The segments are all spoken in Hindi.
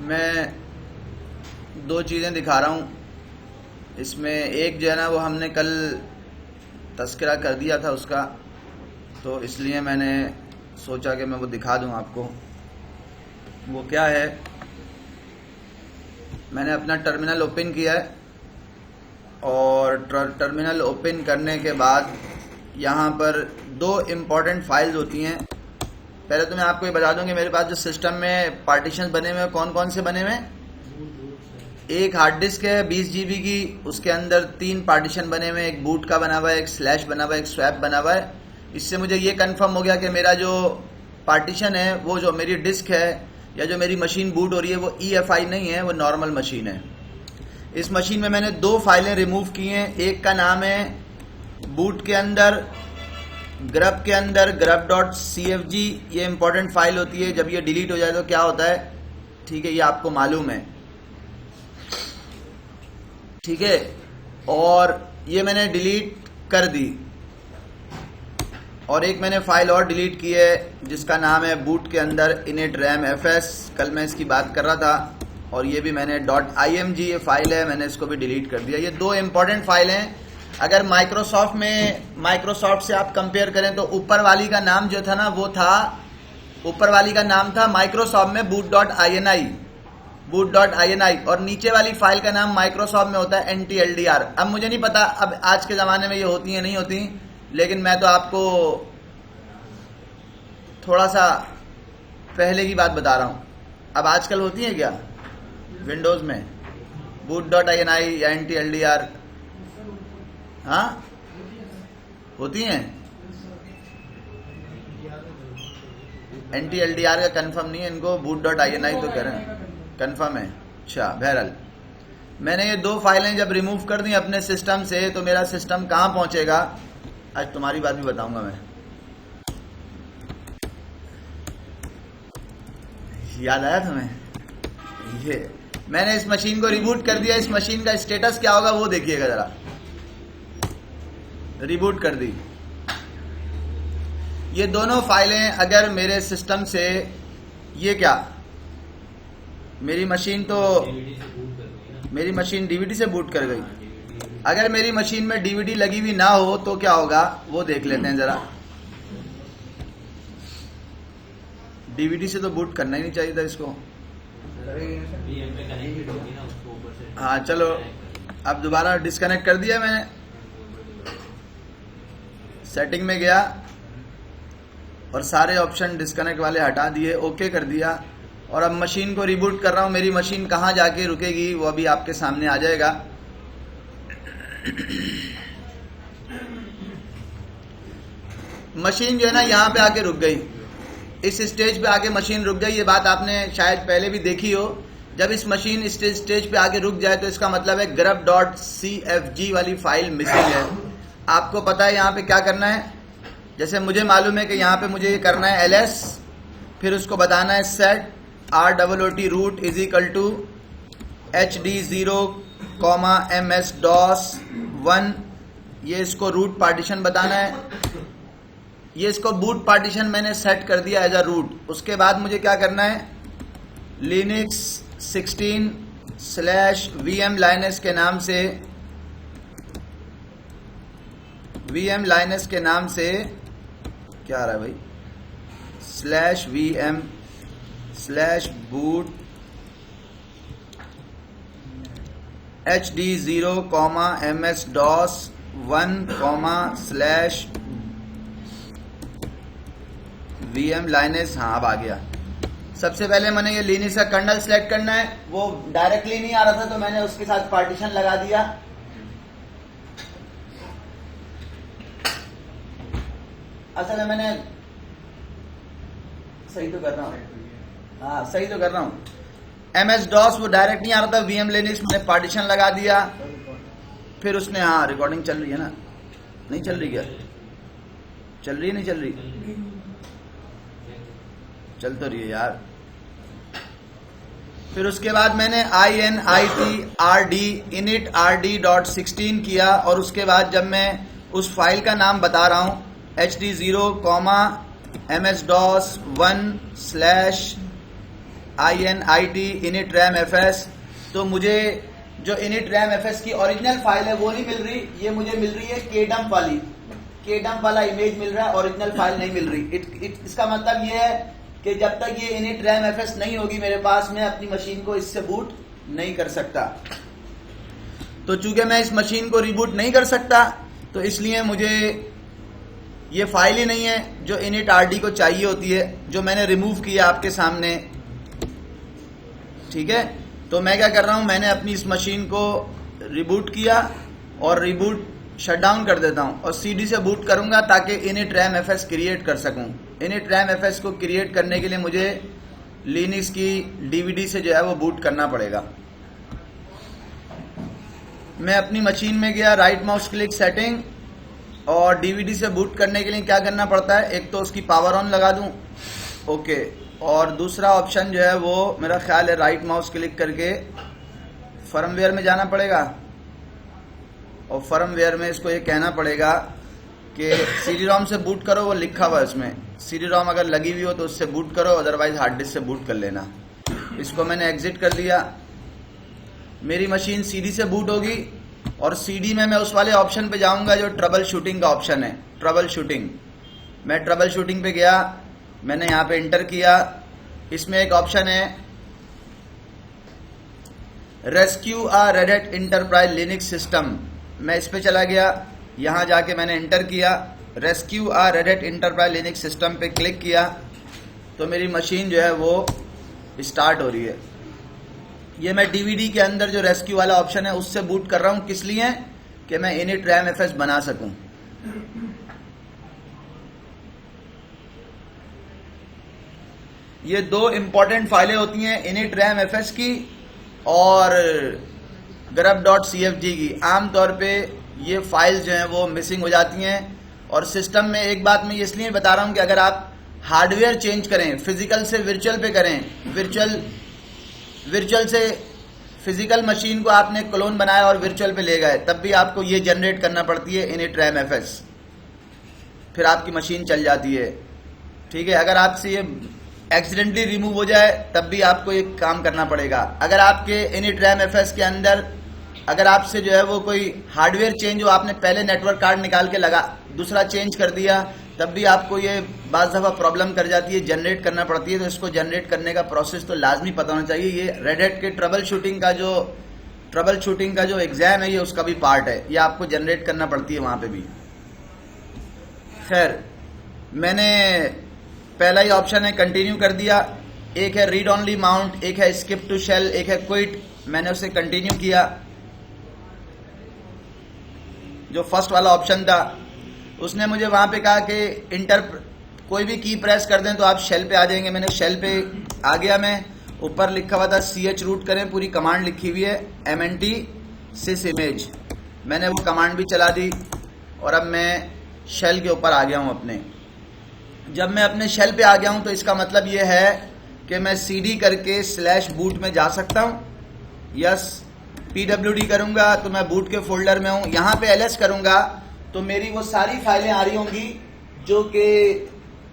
मैं दो चीज़ें दिखा रहा हूँ। इसमें एक जो है ना वो हमने कल तस्करा कर दिया था उसका, तो इसलिए मैंने सोचा कि मैं वो दिखा दूँ आपको। वो क्या है, मैंने अपना टर्मिनल ओपन किया है और टर्मिनल ओपन करने के बाद यहाँ पर दो इम्पॉर्टेंट फाइल्स होती हैं। पहले तो मैं आपको ये बता दूं कि मेरे पास जो सिस्टम में पार्टीशंस बने हुए हैं कौन कौन से बने हुए हैं। एक हार्ड डिस्क है 20 GB की, उसके अंदर 3 पार्टीशन बने हुए हैं, एक बूट का बना हुआ है, एक स्लैश बना हुआ है, एक स्वैप बना हुआ है। इससे मुझे ये कंफर्म हो गया कि मेरा जो पार्टीशन है, वो जो मेरी डिस्क है या जो मेरी मशीन बूट हो रही है वो EFI नहीं है, वो नॉर्मल मशीन है। इस मशीन में मैंने 2 फाइलें रिमूव की हैं। एक का नाम है बूट के अंदर ग्रब के अंदर grub.cfg, ये इंपॉर्टेंट फाइल होती है। जब ये डिलीट हो जाए तो क्या होता है, ठीक है, ये आपको मालूम है, ठीक है। और ये मैंने डिलीट कर दी। और एक मैंने फाइल और डिलीट की है जिसका नाम है बूट के अंदर initramfs। कल मैं इसकी बात कर रहा था, और ये भी मैंने .img ये फाइल है, मैंने इसको भी डिलीट कर दिया। ये 2 इंपॉर्टेंट फाइल हैं। अगर माइक्रोसॉफ्ट से आप कंपेयर करें तो ऊपर वाली का नाम जो था ना वो था, ऊपर वाली का नाम था माइक्रोसॉफ्ट में boot.ini, और नीचे वाली फाइल का नाम माइक्रोसॉफ्ट में होता है NTLDR। अब मुझे नहीं पता अब आज के ज़माने में ये होती हैं नहीं होती, लेकिन मैं तो आपको थोड़ा सा पहले की बात बता रहा हूँ। अब आजकल होती है क्या विंडोज़ में boot.ini या NTLDR? हाँ, होती हैं। NTLDR का कंफर्म नहीं है, इनको boot.ini तो कह रहे हैं, कंफर्म है। अच्छा, बहरहाल मैंने ये 2 फाइलें जब रिमूव कर दी अपने सिस्टम से, तो मेरा सिस्टम कहाँ पहुंचेगा, आज तुम्हारी बात भी बताऊंगा मैं। याद आया तुम्हें? ये मैंने इस मशीन को रिबूट कर दिया। इस मशीन का स्टेटस क्या होगा वो देखिएगा जरा। रिबूट कर दी। ये दोनों फाइलें अगर मेरे सिस्टम से, ये क्या, मेरी मशीन DVD से बूट कर गई। अगर मेरी मशीन में DVD लगी हुई ना हो तो क्या होगा वो देख लेते हैं जरा। DVD से तो बूट करना ही नहीं चाहिए था इसको। हाँ चलो, अब दोबारा डिस्कनेक्ट कर दिया मैंने। सेटिंग में गया और सारे ऑप्शन डिस्कनेक्ट वाले हटा दिए, ओके कर दिया, और अब मशीन को रिबूट कर रहा हूं। मेरी मशीन कहां जाके रुकेगी वो अभी आपके सामने आ जाएगा। मशीन जो है ना यहां पे आके रुक गई, इस स्टेज पे आके मशीन रुक गई। ये बात आपने शायद पहले भी देखी हो। जब इस मशीन स्टेज पे आके रुक जाए तो इसका मतलब है grub.cfg वाली फाइल मिसिंग है। आपको पता है यहाँ पे क्या करना है। जैसे मुझे मालूम है कि यहाँ पे मुझे ये करना है ls, फिर उसको बताना है set ROOT root is equal to hd0, MS-DOS1। ये इसको रूट पार्टीशन बताना है। ये इसको बूट पार्टीशन मैंने सेट कर दिया एज अ रूट। उसके बाद मुझे क्या करना है, Linux 16/VM Linux के नाम से, VM Linux के नाम से क्या आ रहा है भाई, /VM/boot hd0, MS-DOS1, /VM Linux। हाँ अब आ गया। सबसे पहले मैंने ये लिनक्स का कर्नल सेलेक्ट करना है। वो डायरेक्टली नहीं आ रहा था तो मैंने उसके साथ पार्टीशन लगा दिया। असल में मैंने सही तो कर रहा हूँ, हाँ सही तो कर रहा हूँ। MS-DOS वो डायरेक्ट नहीं आ रहा था, VM Linux मैंने पार्टीशन लगा दिया। फिर उसने, हाँ रिकॉर्डिंग चल रही है ना, नहीं चल रही क्या, चल रही है नहीं चल रही, चल तो रही है यार। फिर उसके बाद मैंने init-rd.16 किया, और उसके बाद जब मैं उस फाइल का नाम बता रहा हूँ hd0, MS-DOS1/ init init RAM-fs। तो मुझे जो init RAM-fs की ओरिजिनल फाइल है वो नहीं मिल रही, ये मुझे मिल रही है kdump वाली, kdump वाला इमेज मिल रहा है, ओरिजिनल फाइल नहीं मिल रही। इसका मतलब ये है कि जब तक ये init RAM-fs नहीं होगी मेरे पास, मैं अपनी मशीन को इससे बूट नहीं कर सकता। तो चूंकि मैं इस मशीन को रिबूट नहीं कर सकता, तो इसलिए मुझे ये फाइल ही नहीं है जो init rd को चाहिए होती है, जो मैंने रिमूव किया आपके सामने। ठीक है, तो मैं क्या कर रहा हूं, मैंने अपनी इस मशीन को रिबूट किया और रिबूट शटडाउन कर देता हूं और CD से बूट करूंगा ताकि init RAM-fs क्रिएट कर सकूं। init RAM-fs को क्रिएट करने के लिए मुझे लिनक्स की DVD से जो है वो बूट करना पड़ेगा। मैं अपनी मशीन में गया, राइट माउस क्लिक सेटिंग, और DVD से बूट करने के लिए क्या करना पड़ता है, एक तो उसकी पावर ऑन लगा दूं, ओके, और दूसरा ऑप्शन जो है वो मेरा ख्याल है राइट माउस क्लिक करके फर्मवेयर में जाना पड़ेगा और फर्मवेयर में इसको ये कहना पड़ेगा कि CD-ROM से बूट करो, वो लिखा हुआ है उसमें, CD-ROM अगर लगी हुई हो तो उससे बूट करो, अदरवाइज हार्ड डिस्क से बूट कर लेना। इसको मैंने एग्जिट कर लिया, मेरी मशीन CD से बूट होगी और CD में मैं उस वाले ऑप्शन पे जाऊंगा जो ट्रबल शूटिंग का ऑप्शन है, ट्रबल शूटिंग। मैं ट्रबल शूटिंग पे गया, मैंने यहाँ पे एंटर किया, इसमें एक ऑप्शन है rescue a Red Hat Enterprise Linux system, मैं इस पे चला गया, यहाँ जाके मैंने एंटर किया, rescue a Red Hat Enterprise Linux system पे क्लिक किया, तो मेरी मशीन जो है वो स्टार्ट हो रही है। ये मैं DVD के अंदर जो रेस्क्यू वाला ऑप्शन है उससे बूट कर रहा हूं, किस लिए, कि मैं init RAM-fs बना सकूं। ये दो इंपॉर्टेंट फाइलें होती हैं, init RAM-fs की और grub.cfg की। आमतौर पे ये फाइल्स जो हैं वो मिसिंग हो जाती हैं और सिस्टम में, एक बात मैं इसलिए बता रहा हूं कि अगर आप हार्डवेयर चेंज करें, फिजिकल से वर्चुअल पे करें, वर्चुअल से फिजिकल मशीन को आपने क्लोन बनाया और वर्चुअल पे ले गए, तब भी आपको ये जनरेट करना पड़ती है init RAM-fs, फिर आपकी मशीन चल जाती है। ठीक है, अगर आपसे ये एक्सीडेंटली रिमूव हो जाए तब भी आपको ये काम करना पड़ेगा। अगर आपके init RAM-fs के अंदर, अगर आपसे जो है वो कोई हार्डवेयर चेंज हो, आपने पहले नेटवर्क कार्ड निकाल के लगा, दूसरा चेंज कर दिया, तब भी आपको ये बाज़ दफ़ा प्रॉब्लम कर जाती है, जनरेट करना पड़ती है। तो इसको जनरेट करने का प्रोसेस तो लाजमी पता होना चाहिए। ये रेड हैट के ट्रबल शूटिंग का जो एग्जाम है, ये उसका भी पार्ट है, ये आपको जनरेट करना पड़ती है वहाँ पे भी। खैर, मैंने पहला ही ऑप्शन है कंटिन्यू कर दिया, एक है रीड ओनली माउंट, एक है स्किप टू शेल, एक है क्विट, मैंने उसे कंटिन्यू किया। जो फर्स्ट वाला ऑप्शन था उसने मुझे वहां पे कहा कि कोई भी की प्रेस कर दें तो आप शेल पे आ जाएंगे। मैंने शेल पे आ गया, मैं ऊपर लिखा हुआ था ch रूट करें, पूरी कमांड लिखी हुई है mnt sys image, मैंने वो कमांड भी चला दी और अब मैं शेल के ऊपर आ गया हूं अपने। जब मैं अपने शेल पे आ गया हूं तो इसका मतलब ये है कि मैं cd करके /boot में जा सकता हूं, यस, pwd करूंगा तो मैं बूट के फोल्डर में हूं, यहां पे ls करूंगा तो मेरी वो सारी फाइलें आ रही होंगी जो कि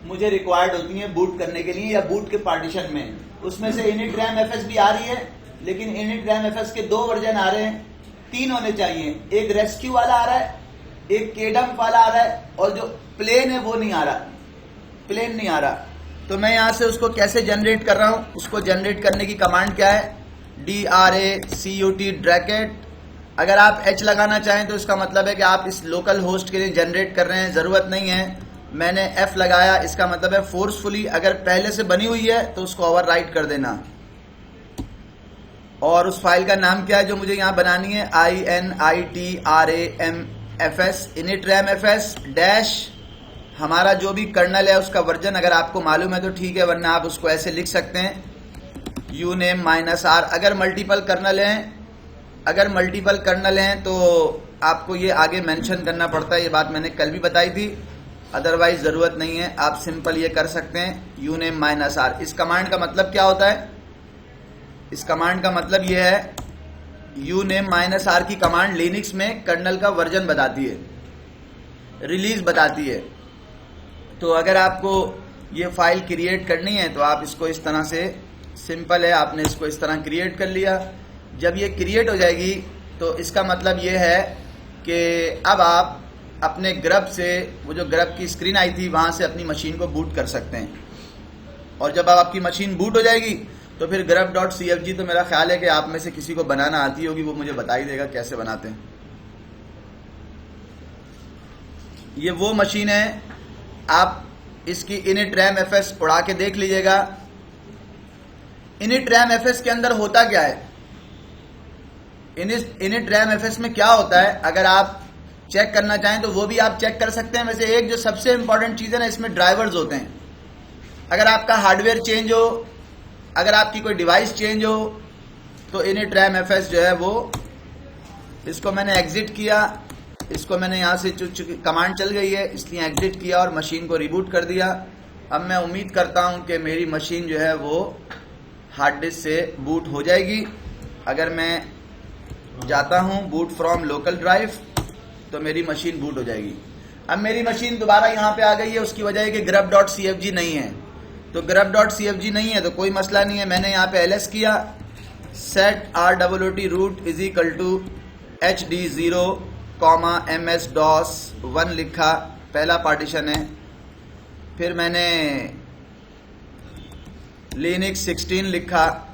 मुझे रिक्वायर्ड होती हैं बूट करने के लिए या बूट के पार्टीशन में। उसमें से init RAM-fs भी आ रही है, लेकिन init RAM-fs के 2 वर्जन आ रहे हैं, 3 होने चाहिए, एक रेस्क्यू वाला आ रहा है, एक kdump वाला आ रहा है, और जो प्लेन है वो नहीं आ रहा, प्लेन नहीं आ रहा। तो मैं यहां से उसको कैसे जनरेट कर रहा हूं, उसको जनरेट करने की कमांड क्या है, DRACUT _, अगर आप H लगाना चाहें तो इसका मतलब है कि आप इस लोकल होस्ट के लिए जनरेट कर रहे हैं, जरूरत नहीं है। मैंने F लगाया, इसका मतलब है फोर्सफुली, अगर पहले से बनी हुई है तो उसको ओवरराइट कर देना। और उस फाइल का नाम क्या है जो मुझे यहां बनानी है, INITRAMFS init RAM-fs डैश, हमारा जो भी कर्नल है उसका वर्जन अगर आपको मालूम है तो ठीक है, वरना आप उसको ऐसे लिख सकते हैं uname -r। अगर मल्टीपल कर्नल हैं तो आपको ये आगे मेंशन करना पड़ता है, ये बात मैंने कल भी बताई थी, अदरवाइज जरूरत नहीं है, आप सिंपल ये कर सकते हैं uname -r। इस कमांड का मतलब क्या होता है, इस कमांड का मतलब ये है, uname -r की कमांड लिनक्स में कर्नल का वर्जन बताती है, रिलीज बताती है। तो अगर आपको ये फाइल क्रिएट करनी है तो आप इसको इस तरह से सिंपल है, आपने इसको इस तरह क्रिएट कर लिया। जब ये क्रिएट हो जाएगी तो इसका मतलब ये है कि अब आप अपने ग्रब से, वो जो ग्रब की स्क्रीन आई थी वहाँ से अपनी मशीन को बूट कर सकते हैं। और जब अब आपकी मशीन बूट हो जाएगी तो फिर grub.cfg तो मेरा ख्याल है कि आप में से किसी को बनाना आती होगी, वो मुझे बता ही देगा कैसे बनाते हैं। ये वो मशीन है, आप इसकी init-ram-fs उड़ा के देख लीजिएगा। init-ram-fs के अंदर होता क्या है, init-ram-fs में क्या होता है, अगर आप चेक करना चाहें तो वो भी आप चेक कर सकते हैं। वैसे एक जो सबसे इंपॉर्टेंट चीज़ है ना, इसमें ड्राइवर्स होते हैं। अगर आपका हार्डवेयर चेंज हो, अगर आपकी कोई डिवाइस चेंज हो, तो init-ram-fs जो है वो, इसको मैंने एग्जिट किया, इसको मैंने यहाँ से चूंकि कमांड चल गई है इसलिए एग्जिट किया और मशीन को रिबूट कर दिया। अब मैं उम्मीद करता हूँ कि मेरी मशीन जो है वो हार्ड डिस्क से बूट हो जाएगी। अगर मैं जाता हूँ बूट फ्रॉम लोकल ड्राइव तो मेरी मशीन बूट हो जाएगी। अब मेरी मशीन दोबारा यहाँ पे आ गई है, उसकी वजह है कि grub.cfg नहीं है। तो grub.cfg नहीं है तो कोई मसला नहीं है, मैंने यहाँ पे ls किया, set rwt root is equal to hd0, ms-dos1 लिखा, पहला पार्टीशन है। फिर मैंने linux 16 लिखा,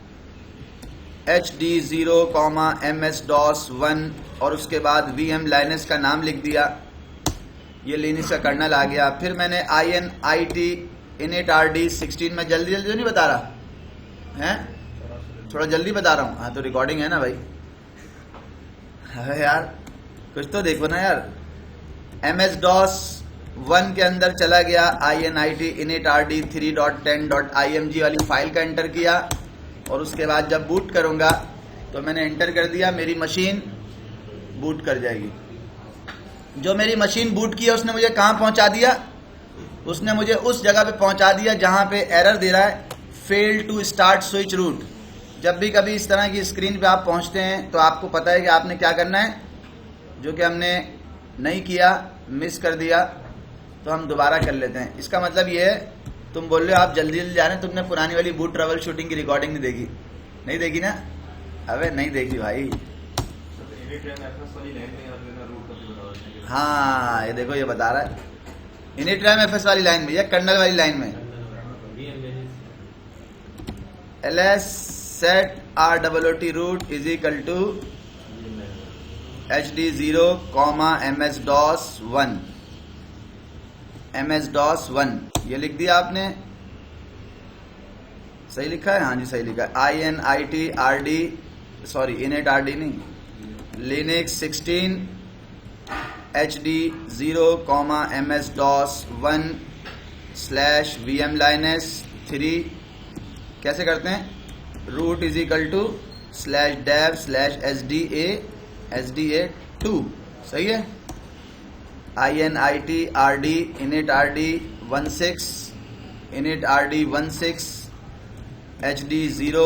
hd0, ms-dos1 और उसके बाद vm linux का नाम लिख दिया, ये लिनक्स का कर्नल आ गया। फिर मैंने init initRD 16 में जल्दी जल्दी तो नहीं बता रहा हैं, थोड़ा जल्दी बता रहा हूँ। हाँ तो रिकॉर्डिंग है ना भाई, अरे यार कुछ तो देखो ना यार। ms-dos1 के अंदर चला गया, init initRD 3.10.img वाली फाइल का एंटर किया और उसके बाद जब बूट करूँगा तो मैंने एंटर कर दिया, मेरी मशीन बूट कर जाएगी। जो मेरी मशीन बूट की है उसने मुझे कहाँ पहुँचा दिया, उसने मुझे उस जगह पे पहुँचा दिया जहाँ पे एरर दे रहा है, fail to start switch root. जब भी कभी इस तरह की स्क्रीन पे आप पहुँचते हैं तो आपको पता है कि आपने क्या करना है, जो कि हमने नहीं किया, मिस कर दिया, तो हम दोबारा कर लेते हैं। इसका मतलब ये है, तुम बोल रहे हो आप जल्दी जल्दी जा रहे हैं, तुमने पुरानी वाली बूट ट्रबल शूटिंग की रिकॉर्डिंग नहीं देखी, नहीं देखी ना? अबे नहीं देखी भाई। हाँ ये देखो, ये बता रहा है init-ram-fs वाली लाइन में या कर्नल वाली लाइन में, ls set rwt root is equal to hd0, ms-dos1, ms-dos1 ये लिख दिया आपने, सही लिखा है? हाँ जी सही लिखा है। init-rd नहीं, linux 16 hd0, ms-dos1 /vm linux 3 कैसे करते हैं, root is equal to /dev /sda2, सही है। init-rd init-rd16 hd0,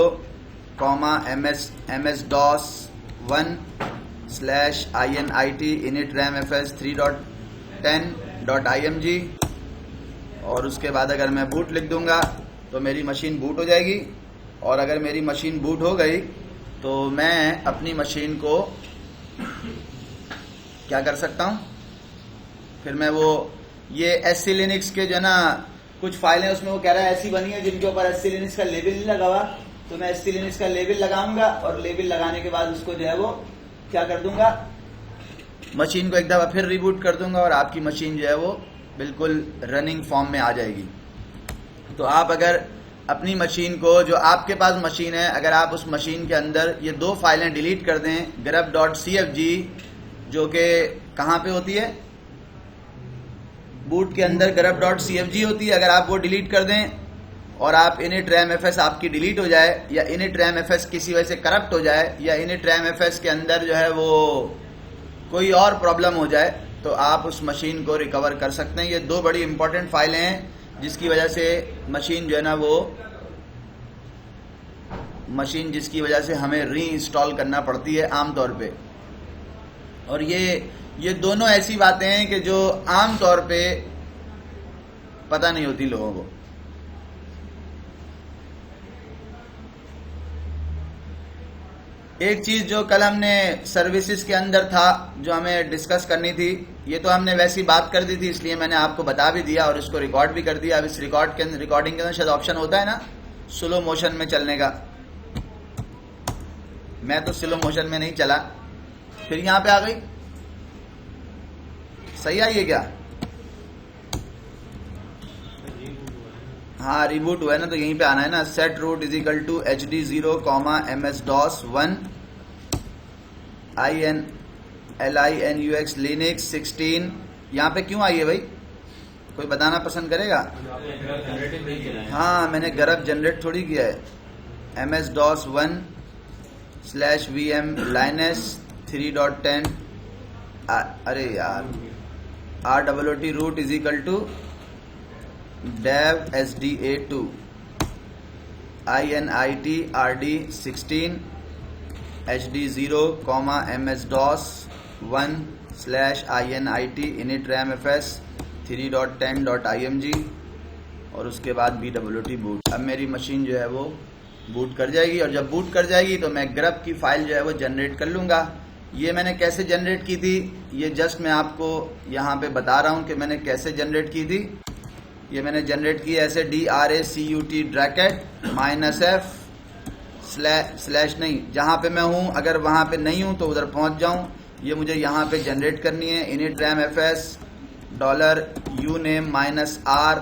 ms-dos1 /init init-ram-fs 3.10.img और उसके बाद अगर मैं बूट लिख दूंगा तो मेरी मशीन बूट हो जाएगी। और अगर मेरी मशीन बूट हो गई तो मैं अपनी मशीन को क्या कर सकता हूँ, फिर मैं वो ये SC Linux के जो है ना कुछ फाइलें, उसमें वो कह रहा है ऐसी बनी है जिनके ऊपर SC Linux का लेबल नहीं लगा हुआ, तो मैं SC Linux का लेबल लगाऊंगा और लेबल लगाने के बाद उसको जो है वो क्या कर दूंगा, मशीन को एक दफ़ा फिर रिबूट कर दूंगा और आपकी मशीन जो है वो बिल्कुल रनिंग फॉर्म में आ जाएगी। तो आप अगर अपनी मशीन को, जो आपके पास मशीन है, अगर आप उस मशीन के अंदर ये दो फाइलें डिलीट कर दें, grub.cfg जो कि कहाँ पे होती है, बूट के अंदर grub.cfg होती है, अगर आप वो डिलीट कर दें और आप init-ram-fs आपकी डिलीट हो जाए या init-ram-fs किसी वजह से करप्ट हो जाए या init-ram-fs के अंदर जो है वो कोई और प्रॉब्लम हो जाए, तो आप उस मशीन को रिकवर कर सकते हैं। ये दो बड़ी इंपॉर्टेंट फाइलें हैं जिसकी वजह से मशीन जो है ना वो मशीन जिसकी वजह से हमें री इंस्टॉल करना पड़ती है आम तौर पे। और ये दोनों ऐसी बातें हैं कि जो आम तौर पे पता नहीं होती लोगों को। एक चीज जो कल हमने सर्विसेज के अंदर था जो हमें डिस्कस करनी थी, ये तो हमने वैसी बात कर दी थी, इसलिए मैंने आपको बता भी दिया और इसको रिकॉर्ड भी कर दिया। अब इस रिकॉर्डिंग के अंदर शायद ऑप्शन होता है ना स्लो मोशन में चलने का, मैं तो स्लो मोशन में नहीं चला, फिर यहां पे आ गई। सही आई है क्या? हाँ रिबूट हुआ है ना, तो यहीं पे आना है ना। Set root is equal to HD0, MS-DOS 1 LINUX Linux 16। यहाँ पे क्यों आई है भाई, कोई बताना पसंद करेगा? हाँ मैंने गरब जनरेट थोड़ी किया है। MS-DOS 1/VM Linux 3.10। अरे यार RWT root is equal to dev SDA2 INIT RD 16 HD0, MS-DOS 1/INIT init ramfs 3.10.img और उसके बाद BWT बूट। अब मेरी मशीन जो है वो बूट कर जाएगी, और जब बूट कर जाएगी तो मैं grub की फाइल जो है वो जनरेट कर लूँगा। ये मैंने कैसे जनरेट की थी, ये जस्ट मैं आपको यहाँ पे बता रहा हूँ कि मैंने कैसे जनरेट की थी। ये मैंने जनरेट की ऐसे DRACUT ब्रैकेट -F स्लैश नहीं, जहाँ पे मैं हूँ अगर वहाँ पे नहीं हूँ तो उधर पहुँच जाऊँ। ये मुझे यहाँ पे जनरेट करनी है। init ramfs $uname -r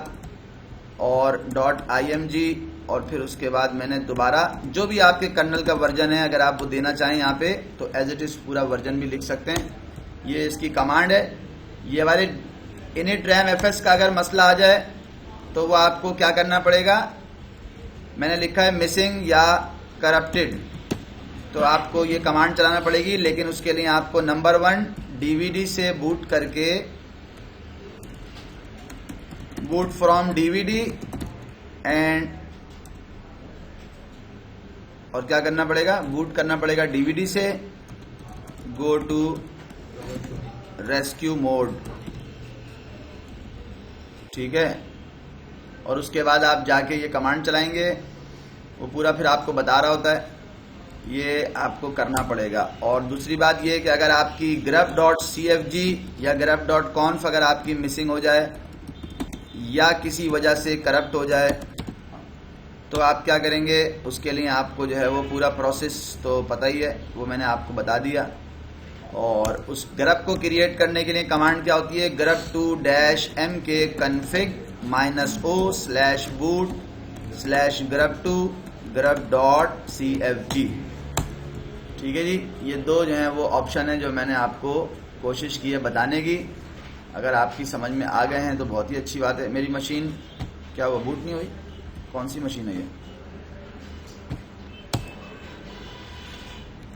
और .img, और फिर उसके बाद मैंने दोबारा जो भी आपके कर्नल का वर्जन है अगर आप वो देना चाहें यहाँ पे तो एज इट इज पूरा वर्जन भी लिख सकते हैं। ये इसकी कमांड है। ये वाले init ramfs का अगर मसला आ जाए तो वो आपको क्या करना पड़ेगा, मैंने लिखा है मिसिंग या करप्टेड, तो आपको ये कमांड चलाना पड़ेगी। लेकिन उसके लिए आपको नंबर 1 DVD से बूट करके, बूट फ्रॉम DVD एंड, और क्या करना पड़ेगा, बूट करना पड़ेगा DVD से, गो टू रेस्क्यू मोड, ठीक है। और उसके बाद आप जाके ये कमांड चलाएंगे, वो पूरा फिर आपको बता रहा होता है, ये आपको करना पड़ेगा। और दूसरी बात ये कि अगर आपकी grub.cfg या grub.conf अगर आपकी मिसिंग हो जाए या किसी वजह से करप्ट हो जाए तो आप क्या करेंगे, उसके लिए आपको जो है वो पूरा प्रोसेस तो पता ही है, वो मैंने आपको बता दिया। और उस grub को क्रिएट करने के लिए कमांड क्या होती है, grub2-mk config -o/boot/grub2 grub.cfg। ठीक है जी, ये दो जो हैं वो ऑप्शन है जो मैंने आपको कोशिश की है बताने की। अगर आपकी समझ में आ गए हैं तो बहुत ही अच्छी बात है। मेरी मशीन क्या हुआ, बूट नहीं हुई? कौन सी मशीन है ये,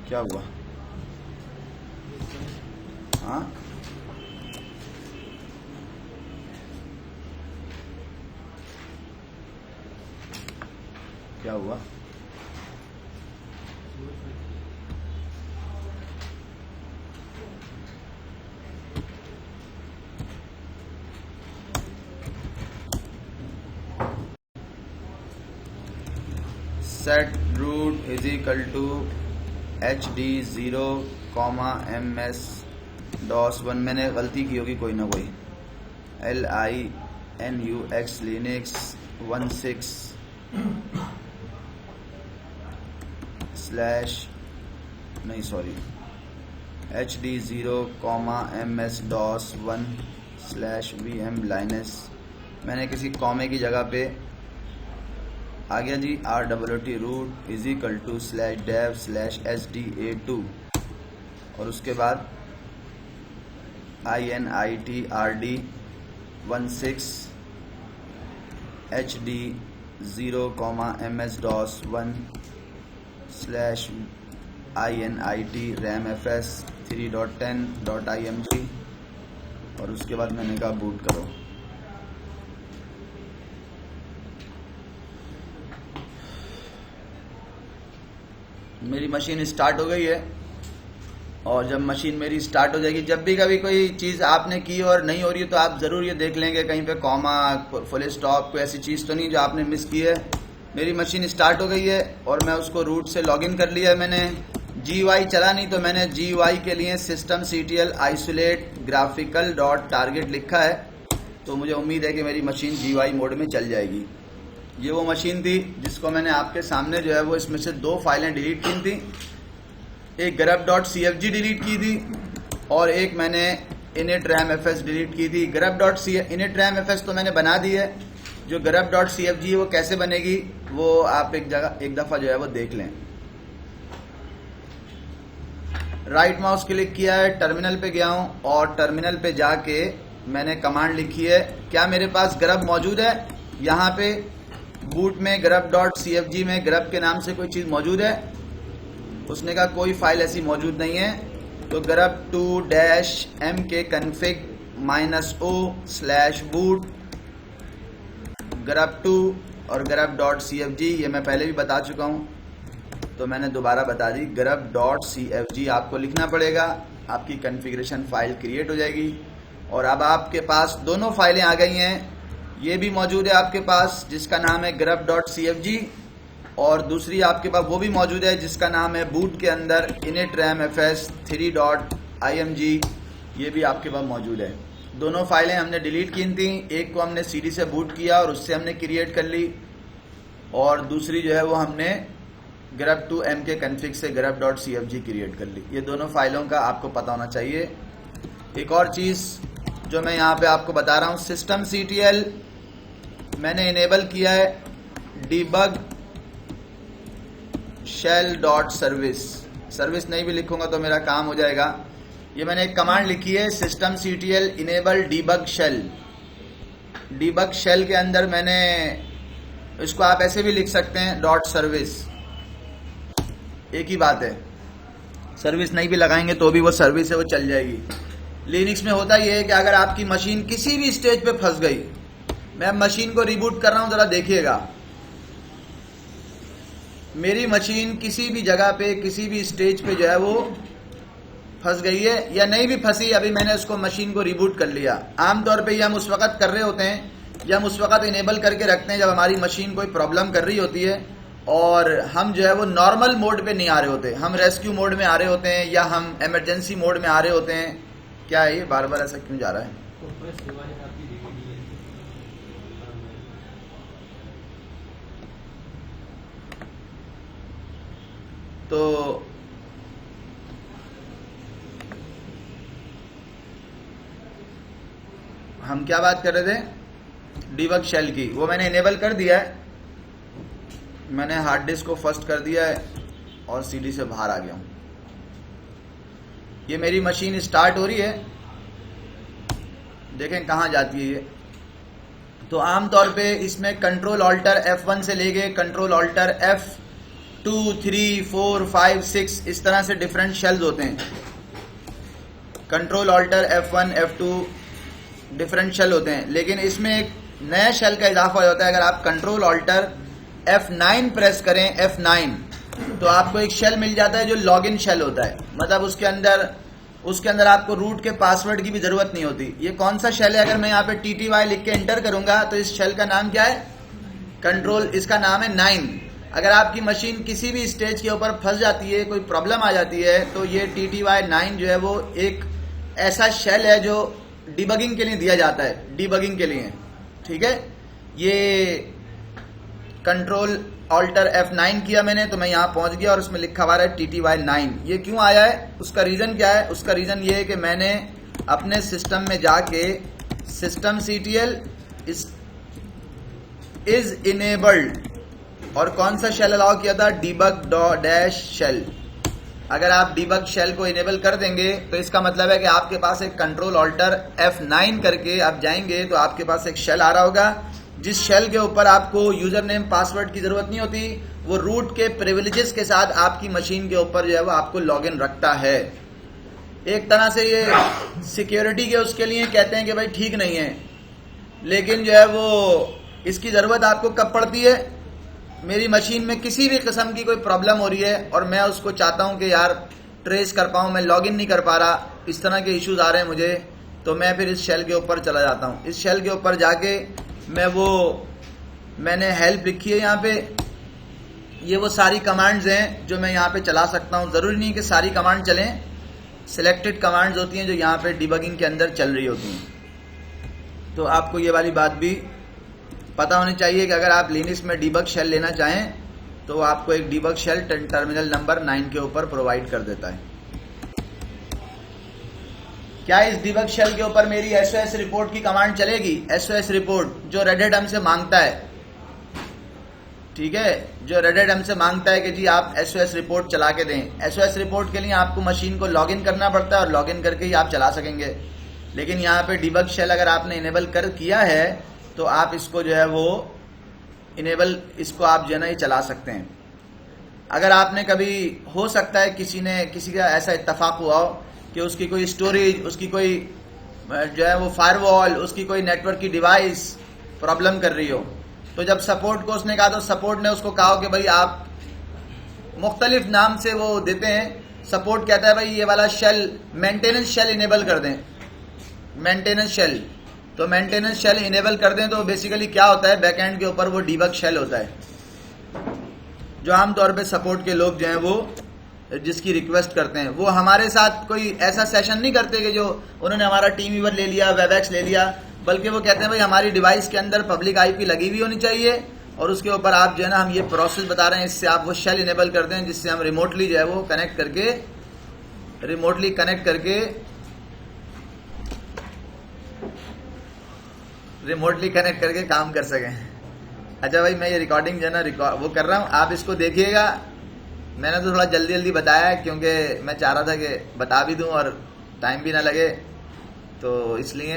क्या हुआ? हाँ क्या हुआ? Set root is equal to HD0, MS-DOS 1, मैंने गलती की होगी कोई ना कोई, LINUX Linux 16/HD0, MS-DOS 1/VM Linux, मैंने किसी कॉमे की जगह पे आ गया जी। RWT root is equal to /dev/SDA2 और उसके बाद INIT RD 16 HD0, MS-DOS 1/INIT ramfs 3.10.img और उसके बाद मैंने कहा बूट करो। मेरी मशीन स्टार्ट हो गई है, और जब मशीन मेरी स्टार्ट हो जाएगी, जब भी कभी कोई चीज़ आपने की और नहीं हो रही है तो आप ज़रूर ये देख लेंगे कहीं पे कॉमा, फुल स्टॉप, कोई ऐसी चीज़ तो नहीं जो आपने मिस की है। मेरी मशीन स्टार्ट हो गई है और मैं उसको रूट से लॉगिन कर लिया है मैंने, GUI चला नहीं तो मैंने GUI के लिए systemctl isolate graphical dot target लिखा है, तो मुझे उम्मीद है कि मेरी मशीन GUI मोड में चल जाएगी। ये वो मशीन थी जिसको मैंने आपके सामने जो है वो इसमें से 2 फाइलें डिलीट की थी, एक grub.cfg डिलीट की थी और एक मैंने initramfs डिलीट की थी। initramfs तो मैंने बना दी है, जो grub.cfg है वो कैसे बनेगी वो आप एक दफ़ा जो है वो देख लें। राइट माउस क्लिक किया है, टर्मिनल पे गया हूं और टर्मिनल पे जाके मैंने कमांड लिखी है। क्या मेरे पास grub मौजूद है? यहाँ पे बूट में grub.cfg में grub के नाम से कोई चीज़ मौजूद है? उसने कहा कोई फाइल ऐसी मौजूद नहीं है। तो grub2-mkconfig-o/boot grub2 और grub.cfg, ये मैं पहले भी बता चुका हूँ तो मैंने दोबारा बता दी। grub.cfg आपको लिखना पड़ेगा, आपकी कॉन्फ़िगरेशन फाइल क्रिएट हो जाएगी और अब आपके पास दोनों फाइलें आ गई हैं। ये भी मौजूद है आपके पास जिसका नाम है grub.cfg और दूसरी आपके पास वो भी मौजूद है जिसका नाम है बूट के अंदर initramfs3.img, ये भी आपके पास मौजूद है। दोनों फाइलें हमने डिलीट की थी, एक को हमने CD से बूट किया और उससे हमने क्रिएट कर ली और दूसरी जो है वो हमने grub2mkconfig से grub.cfg क्रिएट कर ली। ये दोनों फाइलों का आपको पता होना चाहिए। एक और चीज़ जो मैं यहाँ पे आपको बता रहा हूँ, systemctl मैंने इनेबल किया है debug shell.service, सर्विस नहीं भी लिखूंगा तो मेरा काम हो जाएगा। ये मैंने एक कमांड लिखी है systemctl enable debug shell। debug shell के अंदर मैंने इसको आप ऐसे भी लिख सकते हैं .service, एक ही बात है, सर्विस नहीं भी लगाएंगे तो भी वो सर्विस है वो चल जाएगी। लिनक्स में होता ये है कि अगर आपकी मशीन किसी भी स्टेज पे फंस गई, मैं मशीन को रिबूट कर रहा हूं, जरा देखिएगा मेरी मशीन किसी भी जगह पे किसी भी स्टेज पे जो है वो फंस गई है या नहीं भी फंसी, अभी मैंने उसको मशीन को रिबूट कर लिया। आमतौर पे ये हम उस वक्त कर रहे होते हैं या हम उस वक्त इनेबल करके रखते हैं जब हमारी मशीन कोई प्रॉब्लम कर रही होती है और हम जो है वो नॉर्मल मोड पे नहीं आ रहे होते, हम रेस्क्यू मोड में आ रहे होते हैं या हम इमरजेंसी मोड में आ रहे होते हैं। क्या है ये बार बार ऐसा क्यों जा रहा है? तो हम क्या बात कर रहे थे? डिबग शेल की, वो मैंने इनेबल कर दिया है। मैंने हार्ड डिस्क को फर्स्ट कर दिया है और CD से बाहर आ गया हूं। ये मेरी मशीन स्टार्ट हो रही है, देखें कहां जाती है ये। तो आमतौर पे इसमें कंट्रोल ऑल्टर F1 से लेके कंट्रोल ऑल्टर F2, 3, 4, 5, 6 इस तरह से डिफरेंट शेल्स होते हैं। Control alter F1, F2 different shell होते हैं, लेकिन इसमें एक नया शेल का इजाफा हो जाता है। अगर आप कंट्रोल ऑल्टर F9 प्रेस करें, F9, तो आपको एक शेल मिल जाता है जो लॉगिन शेल होता है। मतलब उसके अंदर आपको रूट के पासवर्ड की भी जरूरत नहीं होती। ये कौन सा शेल है? अगर मैं यहाँ पे TTY लिख के एंटर करूंगा तो इस शेल का नाम क्या है? कंट्रोल, इसका नाम है 9। अगर आपकी मशीन किसी भी स्टेज के ऊपर फंस जाती है, कोई प्रॉब्लम आ जाती है, तो ये TTY9 जो है वो एक ऐसा शेल है जो डिबगिंग के लिए दिया जाता है, डिबगिंग के लिए, ठीक है। ये कंट्रोल ऑल्टर F9 किया मैंने तो मैं यहाँ पहुंच गया और उसमें लिखा हुआ है TTY9। ये क्यों आया है? उसका रीजन क्या है? उसका रीजन ये है कि मैंने अपने सिस्टम में जाके systemctl इज इनेबल्ड और कौन सा शेल अलाउ किया था? debug-shell। अगर आप डिबग शेल को इनेबल कर देंगे तो इसका मतलब है कि आपके पास एक कंट्रोल ऑल्टर F9 करके आप जाएंगे तो आपके पास एक शेल आ रहा होगा, जिस शेल के ऊपर आपको यूजर नेम पासवर्ड की जरूरत नहीं होती। वो रूट के प्रिविलेजेस के साथ आपकी मशीन के ऊपर जो है वो आपको लॉगिन रखता है। एक तरह से ये सिक्योरिटी के उसके लिए कहते हैं कि भाई ठीक नहीं है, लेकिन जो है वो इसकी जरूरत आपको कब पड़ती है? मेरी मशीन में किसी भी किस्म की कोई प्रॉब्लम हो रही है और मैं उसको चाहता हूं कि यार ट्रेस कर पाऊं, मैं लॉगिन नहीं कर पा रहा, इस तरह के इश्यूज आ रहे हैं मुझे, तो मैं फिर इस शेल के ऊपर चला जाता हूं। इस शेल के ऊपर जाके मैंने हेल्प लिखी है यहाँ पे, ये वो सारी कमांड्स हैं जो मैं यहाँ पे चला सकता हूँ। ज़रूरी नहीं कि सारी कमांड चलें, सिलेक्टेड कमांड्स होती हैं जो यहाँ पे डिबगिंग के अंदर चल रही होती हैं। तो आपको ये वाली बात भी पता होनी चाहिए कि अगर आप लिनक्स में डीबग शेल लेना चाहें तो आपको एक डीबग शेल टर्मिनल नंबर 9 के ऊपर प्रोवाइड कर देता है। क्या इस डीबग शेल के ऊपर मेरी एसओएस रिपोर्ट की कमांड चलेगी? एसओएस रिपोर्ट जो रेड हैट हमसे मांगता है, ठीक है, जो रेड हैट हमसे मांगता है कि जी आप एसओएस रिपोर्ट चला के दें। एसओएस रिपोर्ट के लिए आपको मशीन को लॉगिन करना पड़ता है और लॉगिन करके ही आप चला सकेंगे। लेकिन यहाँ पे डीबग शेल अगर आपने इनेबल कर किया है तो आप इसको जो है वो इनेबल, इसको आप जो है ना ये चला सकते हैं। अगर आपने कभी, हो सकता है किसी का ऐसा इत्तेफाक हुआ हो कि उसकी कोई स्टोरेज, उसकी कोई जो है वो फायरवॉल, उसकी कोई नेटवर्क की डिवाइस प्रॉब्लम कर रही हो, तो जब सपोर्ट को उसने कहा तो सपोर्ट ने उसको कहा कि भाई आप मुख्तलिफ नाम से वो देते हैं। सपोर्ट कहता है भाई ये वाला शेल, मेंटेनेंस शेल इनेबल कर दें, मेंटेनेंस शेल। तो मेंटेनेंस शेल इनेबल कर दें तो बेसिकली क्या होता है, बैकएंड के ऊपर वो डीबग शेल होता है जो आमतौर पे सपोर्ट के लोग जो हैं वो जिसकी रिक्वेस्ट करते हैं। वो हमारे साथ कोई ऐसा सेशन नहीं करते कि जो उन्होंने हमारा टीम वीवर ले लिया, वेबएक्स ले लिया, बल्कि वो कहते हैं भाई हमारी डिवाइस के अंदर पब्लिक आईपी लगी हुई होनी चाहिए और उसके ऊपर आप जो है ना, हम ये प्रोसेस बता रहे हैं, इससे आप वो शेल इनेबल करते हैं जिससे हम रिमोटली जो है वो कनेक्ट करके काम कर सकें। अच्छा भाई, मैं ये रिकॉर्डिंग जो है ना वो कर रहा हूँ, आप इसको देखिएगा। मैंने तो थोड़ा जल्दी जल्दी बताया है क्योंकि मैं चाह रहा था कि बता भी दूं और टाइम भी ना लगे, तो इसलिए